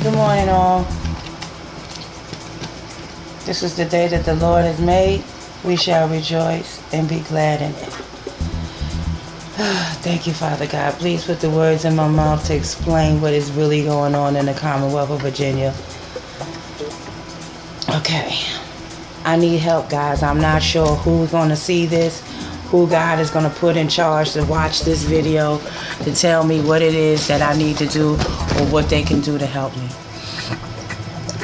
Good morning, all. This is the day that the Lord has made. We shall rejoice and be glad in it. Thank you, Father God. Please put the words in my mouth to explain what is really going on in the Commonwealth of Virginia. Okay. I need help, guys. I'm not sure who's going to see this, who God is going to put in charge to watch this video, to tell me what it is that I need to do or what they can do to help me.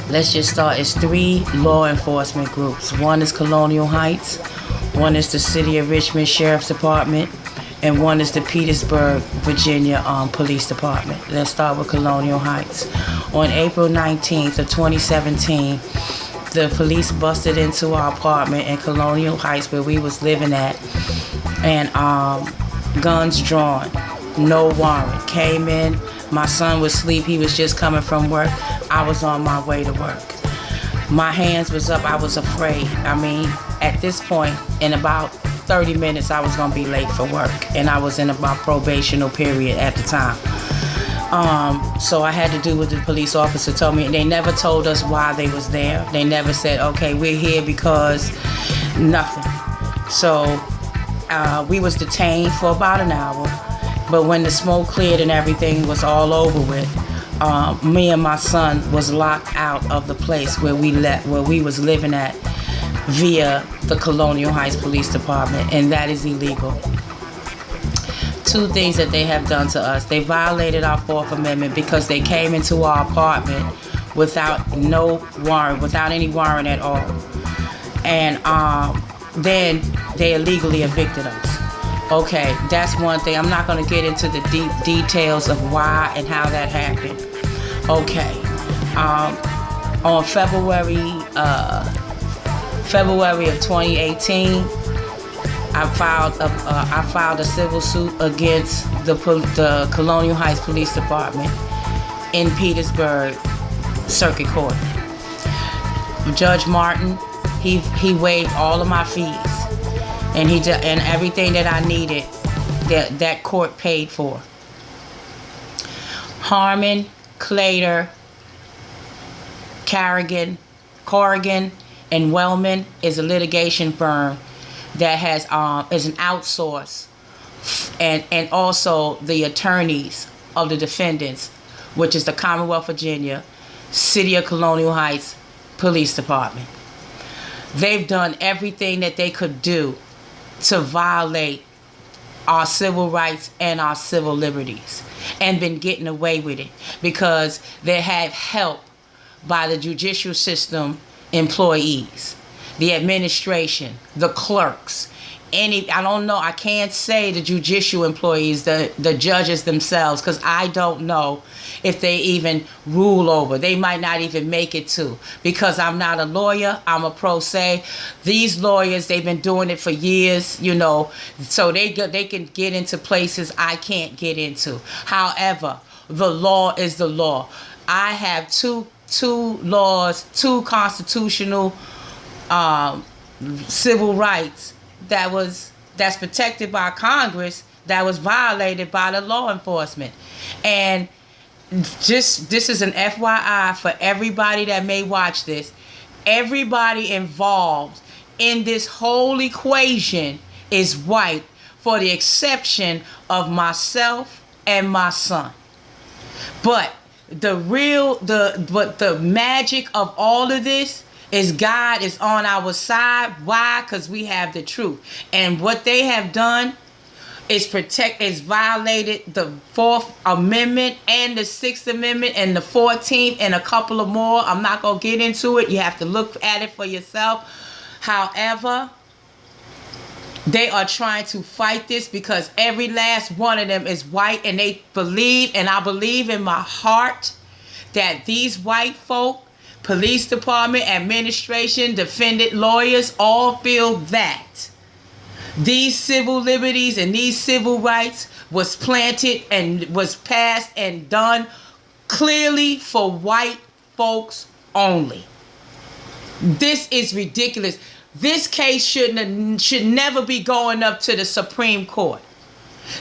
Let's just start. It's 3 law enforcement groups. One is Colonial Heights, one is the City of Richmond Sheriff's Department, and one is the Petersburg, Virginia Police Department. Let's start with Colonial Heights. On April 19th of 2017, the police busted into our apartment in Colonial Heights where we was living at, and guns drawn, no warrant. Came in, my son was asleep, he was just coming from work. I was on my way to work. My hands was up, I was afraid. I mean, at this point, in about 30 minutes, I was gonna be late for work, and I was in my probational period at the time. So I had to do what the police officer told me, and they never told us why they was there. They never said, okay, we're here because nothing. So we was detained for about an hour, but when the smoke cleared and everything was all over with, me and my son was locked out of the place where we was living at via the Colonial Heights Police Department, and that is illegal. 2 things that they have done to us. They violated our 4th Amendment because they came into our apartment without no warrant, without any warrant at all. And then they illegally evicted us. Okay, that's one thing. I'm not going to get into the deep details of why and how that happened. Okay. On February of 2018, I filed a civil suit against the Colonial Heights Police Department in Petersburg Circuit Court. Judge Martin, he waived all of my fees, and and everything that I needed that court paid for. Harmon, Clater, Corrigan, and Wellman is a litigation firm that is an outsource, and also the attorneys of the defendants, which is the Commonwealth of Virginia, City of Colonial Heights Police Department. They've done everything that they could do to violate our civil rights and our civil liberties, and been getting away with it because they have help by the judicial system employees, the administration, the clerks, I don't know, I can't say the judicial employees, the judges themselves, because I don't know if they even rule over. They might not even make it to, because I'm not a lawyer, I'm a pro se. These lawyers, they've been doing it for years, you know, so they can get into places I can't get into. However, the law is the law. I have two laws, 2 constitutional civil rights that's protected by Congress that was violated by the law enforcement. And this is an FYI for everybody that may watch this. Everybody involved in this whole equation is white, for the exception of myself and my son. But the magic of all of this is God is on our side. Why? Because we have the truth. And what they have done is violated the 4th Amendment and the 6th Amendment and the 14th and a couple of more. I'm not going to get into it. You have to look at it for yourself. However, they are trying to fight this because every last one of them is white, and they believe, and I believe in my heart, that these white folk, police department, administration, defendant, lawyers, all feel that these civil liberties and these civil rights was planted and was passed and done clearly for white folks only. This is ridiculous. This case should never be going up to the Supreme Court.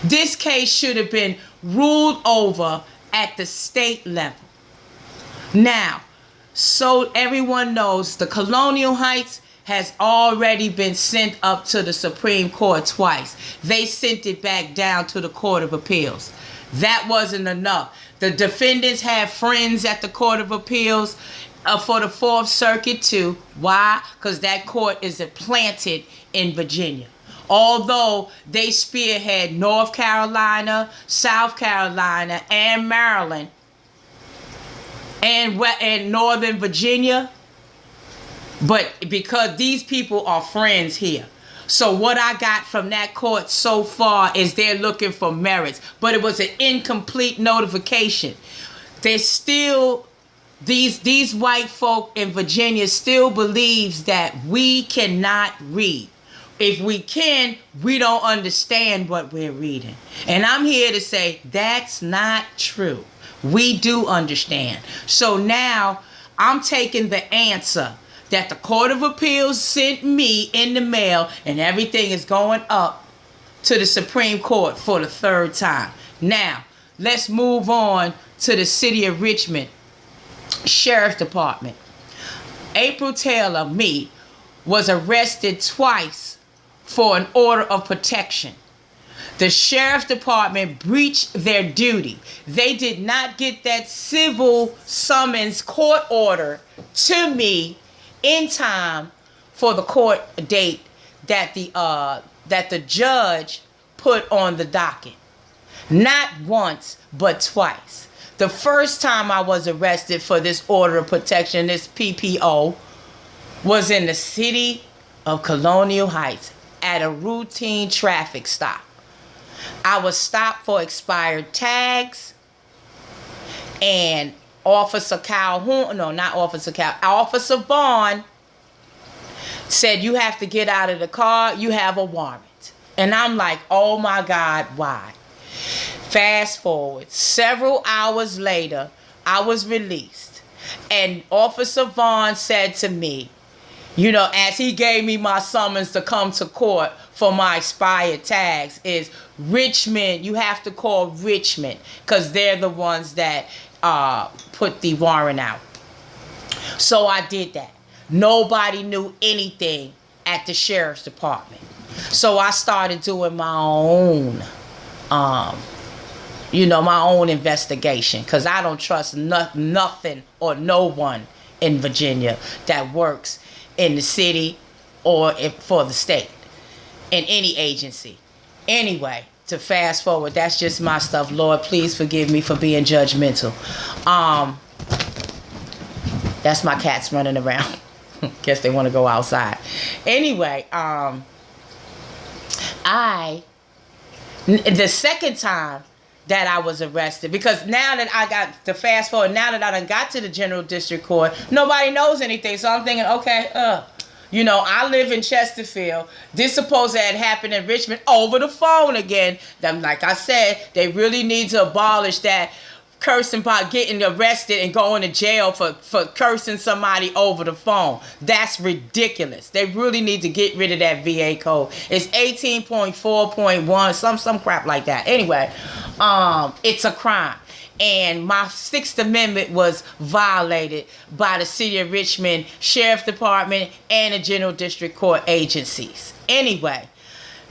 This case should have been ruled over at the state level. Now, so everyone knows, the Colonial Heights has already been sent up to the Supreme Court twice. They sent it back down to the Court of Appeals. That wasn't enough. The defendants have friends at the Court of Appeals for the Fourth Circuit too. Why? Because that court is planted in Virginia. Although they spearhead North Carolina, South Carolina, and Maryland, and Northern Virginia, but because these people are friends here. So what I got from that court so far is they're looking for merits, but it was an incomplete notification. There's still, these white folk in Virginia still believes that we cannot read. If we can, we don't understand what we're reading. And I'm here to say that's not true. We do understand. So now I'm taking the answer that the Court of Appeals sent me in the mail, and everything is going up to the Supreme Court for the third time. Now, let's move on to the City of Richmond Sheriff's Department. April Taylor, me, was arrested twice for an order of protection. The Sheriff's Department breached their duty. They did not get that civil summons court order to me in time for the court date that the judge put on the docket. Not once, but twice. The first time I was arrested for this order of protection, this PPO, was in the city of Colonial Heights at a routine traffic stop. I was stopped for expired tags, and Officer Vaughn said, you have to get out of the car, you have a warrant. And I'm like, oh my God, why? Fast forward, several hours later, I was released. And Officer Vaughn said to me, you know, as he gave me my summons to come to court for my expired tags, is Richmond, you have to call Richmond, because they're the ones that put the warrant out. So I did that. Nobody knew anything at the Sheriff's Department. So I started doing my own, my own investigation, because I don't trust nothing or no one in Virginia that works in the city or for the state, in any agency. Anyway, to fast forward, that's just my stuff. Lord, please forgive me for being judgmental. That's my cats running around. Guess they want to go outside. Anyway, the second time that I was arrested, because now that I got to fast forward, now that I done got to the General District Court, nobody knows anything. So I'm thinking, okay, I live in Chesterfield. This supposed to have happened in Richmond over the phone again. Then, like I said, they really need to abolish that cursing about getting arrested and going to jail for cursing somebody over the phone. That's ridiculous. They really need to get rid of that VA code. It's 18.4.1, some crap like that. Anyway, it's a crime. And my Sixth Amendment was violated by the City of Richmond Sheriff's Department and the General District Court agencies. Anyway,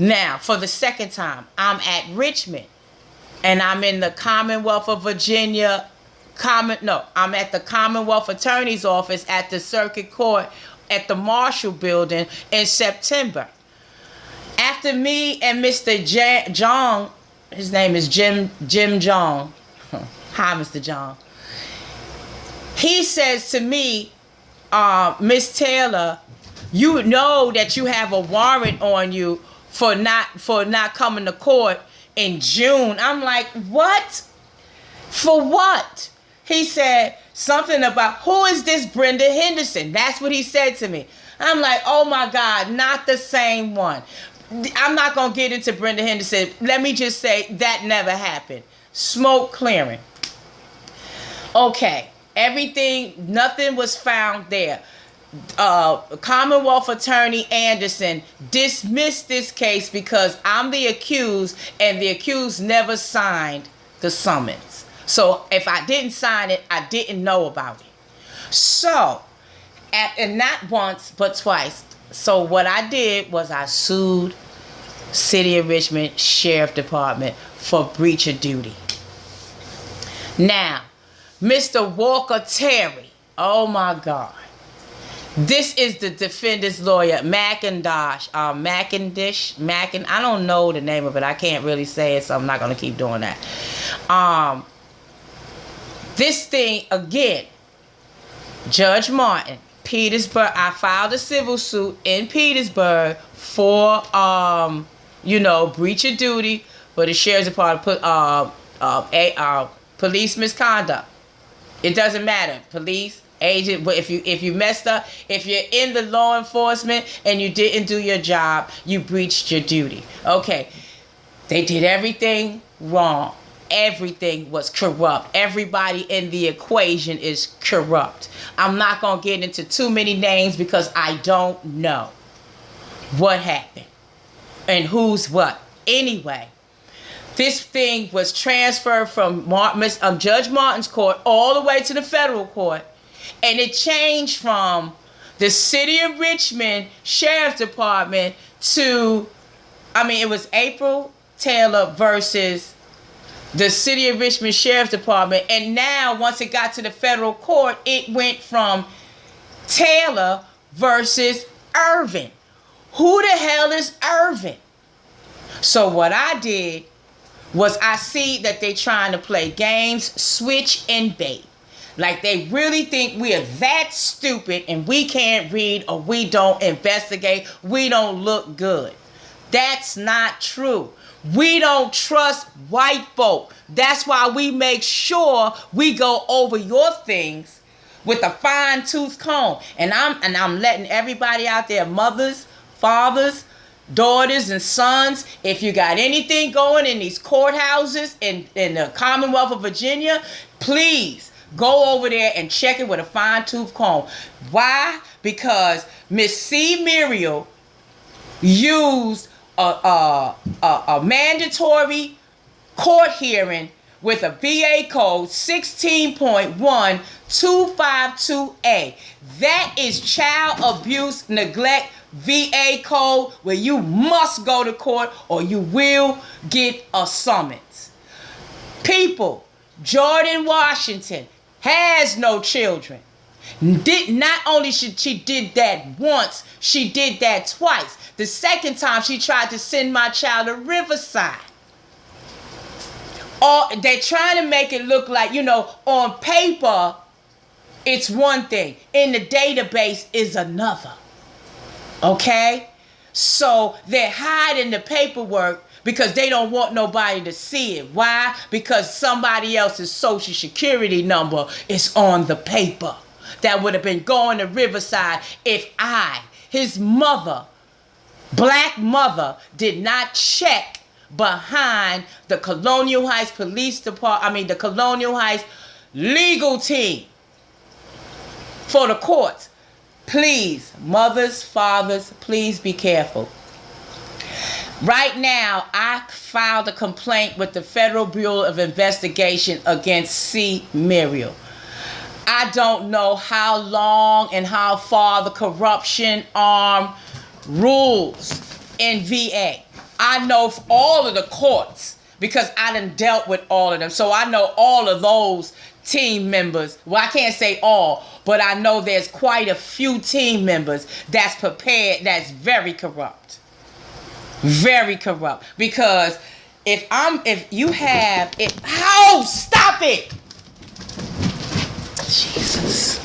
now for the second time, I'm at Richmond. And I'm in the Commonwealth of Virginia, I'm at the Commonwealth Attorney's Office at the Circuit Court at the Marshall Building in September. After me and Mr. Jong, his name is Jim Jong. Hi, Mr. Jong. He says to me, Miss Taylor, you know that you have a warrant on you for not coming to court in June. I'm like, what? For what? He said something about, who is this Brenda Henderson? That's what he said to me. I'm like, oh my God, not the same one. I'm not going to get into Brenda Henderson. Let me just say that never happened. Smoke clearing. Okay, nothing was found there. Commonwealth Attorney Anderson dismissed this case because I'm the accused and the accused never signed the summons. So if I didn't sign it, I didn't know about it. So, and not once, but twice. So what I did was I sued City of Richmond Sheriff Department for breach of duty. Now, Mr. Walker Terry, oh my God. This is the defendant's lawyer, McIntosh, I don't know the name of it. I can't really say it, so I'm not going to keep doing that. This thing, again, Judge Martin, Petersburg, I filed a civil suit in Petersburg for, breach of duty for the sheriff's department, police misconduct. It doesn't matter, police, agent, but if you messed up, if you're in the law enforcement and you didn't do your job, you breached your duty. Okay, they did everything wrong. Everything was corrupt. Everybody in the equation is corrupt. I'm not going to get into too many names because I don't know what happened and who's what. Anyway, this thing was transferred from Judge Martin's court all the way to the federal court. And it changed from the City of Richmond Sheriff's Department to, it was April Taylor versus the City of Richmond Sheriff's Department. And now, once it got to the federal court, it went from Taylor versus Irvin. Who the hell is Irvin? So what I did was I see that they trying to play games, switch and bait. Like they really think we are that stupid and we can't read or we don't investigate, we don't look good. That's not true. We don't trust white folk. That's why we make sure we go over your things with a fine-tooth comb. And I'm letting everybody out there, mothers, fathers, daughters, and sons, if you got anything going in these courthouses in the Commonwealth of Virginia, please go over there and check it with a fine-tooth comb. Why? Because Miss C. Muriel used a mandatory court hearing with a VA code 16.1252A. That is child abuse neglect VA code where you must go to court or you will get a summons. People, Jordan Washington has no children. Not only she did that once, she did that twice. The second time she tried to send my child to Riverside. Or they're trying to make it look like, on paper, it's one thing. In the database is another. Okay? So they're hiding the paperwork because they don't want nobody to see it. Why? Because somebody else's social security number is on the paper. That would have been going to Riverside if his mother, black mother, did not check behind the Colonial Heights Police Department, the Colonial Heights legal team for the courts. Please, mothers, fathers, please be careful. Right now, I filed a complaint with the Federal Bureau of Investigation against C. Muriel. I don't know how long and how far the corruption arm rules in VA. I know all of the courts because I done dealt with all of them. So I know all of those team members. Well, I can't say all, but I know there's quite a few team members that's prepared, that's very corrupt. Very corrupt. Because stop it! Jesus.